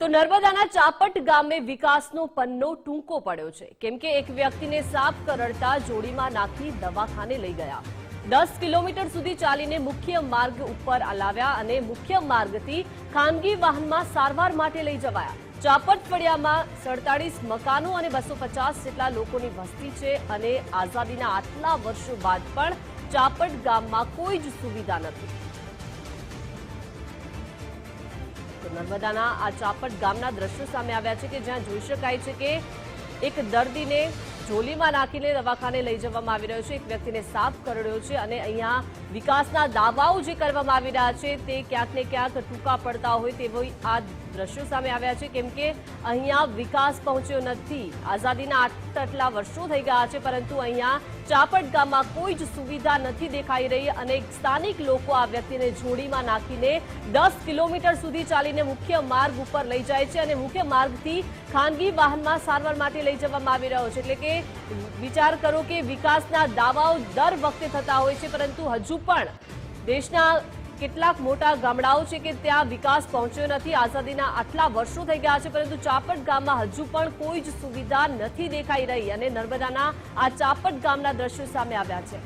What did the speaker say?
તો નર્મદાના ચાપટ ગામે વિકાસનો પન્નો ટૂંકો પડ્યો છે, કેમ કે એક વ્યક્તિને સાપ કરડતા જોડીમાં નાખી દવાખાને લઈ ગયા। 10 કિલોમીટર સુધી ચાલીને મુખ્ય માર્ગ ઉપર લાવ્યા અને મુખ્ય માર્ગથી ખાનગી વાહનમાં સારવાર માટે લઈ જવાયા। ચાપટ ફળિયામાં 47 મકાનો અને 250 જેટલા લોકોની વસ્તી છે અને આઝાદીના આટલા વર્ષો બાદ પણ ચાપટ ગામમાં કોઈ જ સુવિધા નથી। નર્મદાના આ ચાપટ ગામના દ્રશ્યો સામે આવ્યા છે કે જ્યાં જોઈ શકાય છે કે એક દર્દીને ઝોલીમાં નાખીને દવાખાને લઈ જવામાં આવી રહ્યો છે। એક વ્યક્તિને સાપ કરડ્યો છે અને અહીંયા વિકાસના દાવાઓ જે કરવામાં આવી રહ્યા છે તે ક્યાંક ને ક્યાંક ટૂંકા પડતા હોય તેવા આ દ્રશ્યો સામે આવ્યા છે, કેમ કે અહીંયા વિકાસ પહોંચ્યો નથી। આઝાદીના આટલા વર્ષો થઈ ગયા છે પરંતુ અહીંયા ચાપટ ગામમાં કોઈ જ સુવિધા નથી દેખાઈ રહી અને સ્થાનિક લોકો આ વ્યક્તિને જોડીમાં નાખીને 10 કિલોમીટર સુધી ચાલીને મુખ્ય માર્ગ ઉપર લઈ જાય છે અને મુખ્ય માર્ગથી ખાનગી વાહનમાં સારવાર માટે લઈ જવામાં આવી રહ્યો છે। એટલે કે વિચાર કરો કે વિકાસના દાવાઓ દર વખતે થતા હોય છે પરંતુ હજુ પણ દેશના કેટલાક મોટા ગામડાઓ છે કે ત્યાં વિકાસ પહોંચ્યો નથી। આઝાદીના આટલા વર્ષો થઈ ગયા છે પરંતુ ચાપટ ગામમાં હજુ પણ કોઈ જ સુવિધા નથી દેખાઈ રહી અને નર્મદાના આ ચાપટ ગામના દ્રશ્યો સામે આવ્યા છે।